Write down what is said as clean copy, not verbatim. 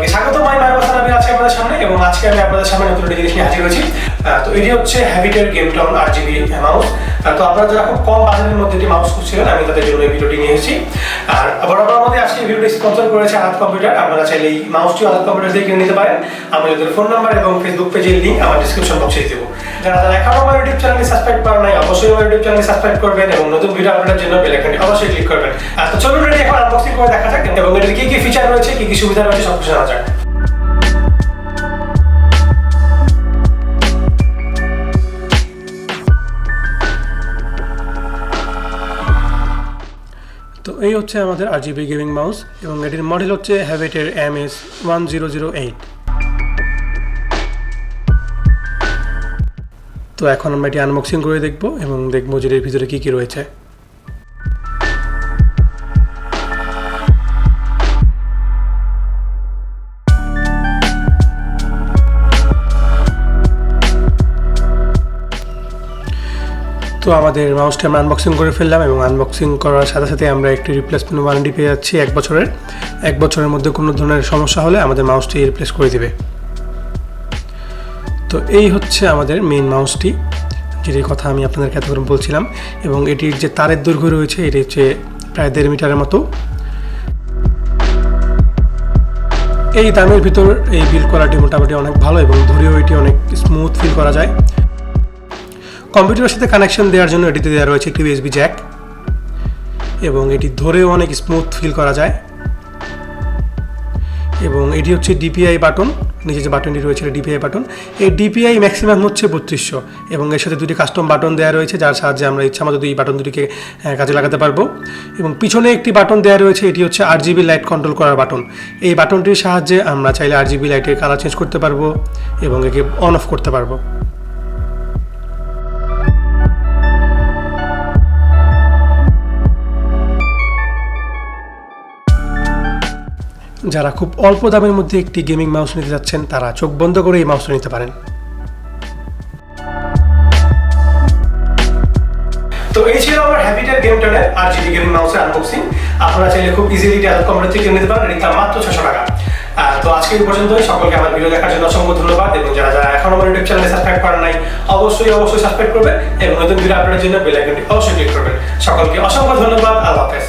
সবাইকে স্বাগত। আমি মারুফ হাসান আবির আজকে আপনাদের সামনে, এবং আজকে আমি আপনাদের সামনে নতুন একটা জিনিস নিয়ে হাজির হয়েছি। তো এটি হচ্ছে হ্যাভিটের GamingType RGB মাউস। তো আপনারা যারা খুব কম বাজেটের মধ্যে একটি মাউস খুঁজছিলেন, আমি তাদের জন্য এই ভিডিওটি নিয়ে এসেছি। আর বরাবর মধ্যে আজকে এই ভিডিওটি স্পন্সর করেছে হাত কম্পিউটার। আপনারা চাইলে এই মাউসটি হাত কম্পিউটার থেকে কিনে নিতে পারেন। আমি ওদের ফোন নাম্বার এবং ফেসবুক পেজের লিঙ্ক আমার ডিসক্রিপশন বক্সে দিয়ে দেবো। যারা এখনো আমার ইউটিউব চ্যানেলটি সাবস্ক্রাইব করেন নাই, অবশ্যই আমার ইউটিউব চ্যানেলটি সাবস্ক্রাইব করবেন এবং নতুন ভিডিও আপলোডের জন্য বেল আইকনটি অবশ্যই ক্লিক করবেন। তো চলুন এটি এখন আনবক্সিং করে দেখা যাক এবং এর কি কি ফিচার রয়েছে, কি কি সুবিধা রয়েছে সব কিছু জানা যাক। তো এই হচ্ছে আমাদের RGB গেমিং মাউস এবং এটির মডেল হচ্ছে হ্যাভিটের Ms1008। তো এখন আমরা এটি আনবক্সিং করে দেখব এবং দেখব যে এর ভিতরে কি কি রয়েছে। তো আমাদের মাউসটা আমরা আনবক্সিং করে ফেললাম এবং আনবক্সিং করার সাথে সাথে আমরা একটি রিপ্লেসমেন্ট ওয়ারেন্টি পেয়ে যাচ্ছি 1 বছরের। 1 বছরের মধ্যে কোনো ধরনের সমস্যা হলে আমাদের মাউসটি রিপ্লেস করে দিবে। তো এই হচ্ছে আমাদের মেইন মাউসটি, যেটির কথা আমি আপনাদেরকে এতক্ষণ বলছিলাম, এবং এটির যে তারের দৈর্ঘ্য রয়েছে এটি হচ্ছে প্রায় 1.5 মিটারের মতো। এই দামের ভিতর এই বিল্ড কোয়ালিটি মোটামুটি অনেক ভালো এবং ধরেও এটি অনেক স্মুথ ফিল করা যায়। কম্পিউটারের সাথে কানেকশন দেওয়ার জন্য এটিতে দেওয়া রয়েছে একটি USB জ্যাক এবং এটি ধরেও অনেক স্মুথ ফিল করা যায়। এবং এটি হচ্ছে DPI বাটন, নিচে যে বাটনটি রয়েছে DPI বাটন। এই DPI ম্যাক্সিমাম হচ্ছে 3200 এবং এর সাথে দুটি কাস্টম বাটন দেওয়া রয়েছে, যার সাহায্যে আমরা ইচ্ছা মতো এই বাটন দুটিকে কাজে লাগাতে পারবো। এবং পিছনে একটি বাটন দেওয়া রয়েছে, এটি হচ্ছে RGB লাইট কন্ট্রোল করার বাটন। এই বাটনটির সাহায্যে আমরা চাইলে RGB লাইটের কালার চেঞ্জ করতে পারবো এবং একে অন অফ করতে পারবো। যারা খুব অল্প দামের মধ্যে একটি গেমিং মাউস নিতে যাচ্ছেন, তারা চোখ বন্ধ করে এই মাউসটা নিতে পারেন। তো এই ছিল আমার হ্যাভিটের GamingType RGB গেমিং মাউসের আনবক্সিং। আপনারা চাইলে খুব ইজিলি এটা কম্পিউটার থেকে কিনে নিতে পারেন, এটি মাত্র 600 টাকা। তো আজকে এই পর্যন্তই। সকলকে আমার ভিডিও দেখার জন্য অসংখ্য ধন্যবাদ, এবং যারা এখন আমার ইউটিউব চ্যানেলে সাবস্ক্রাইব করেন নাই, অবশ্যই সাবস্ক্রাইব করবেন এবং নতুন ভিডিও আপলোডের জন্য বেল আইকনটি অবশ্যই ক্লিক করবেন। সকলকে অসংখ্য ধন্যবাদ। আল্লাহ হাফেজ।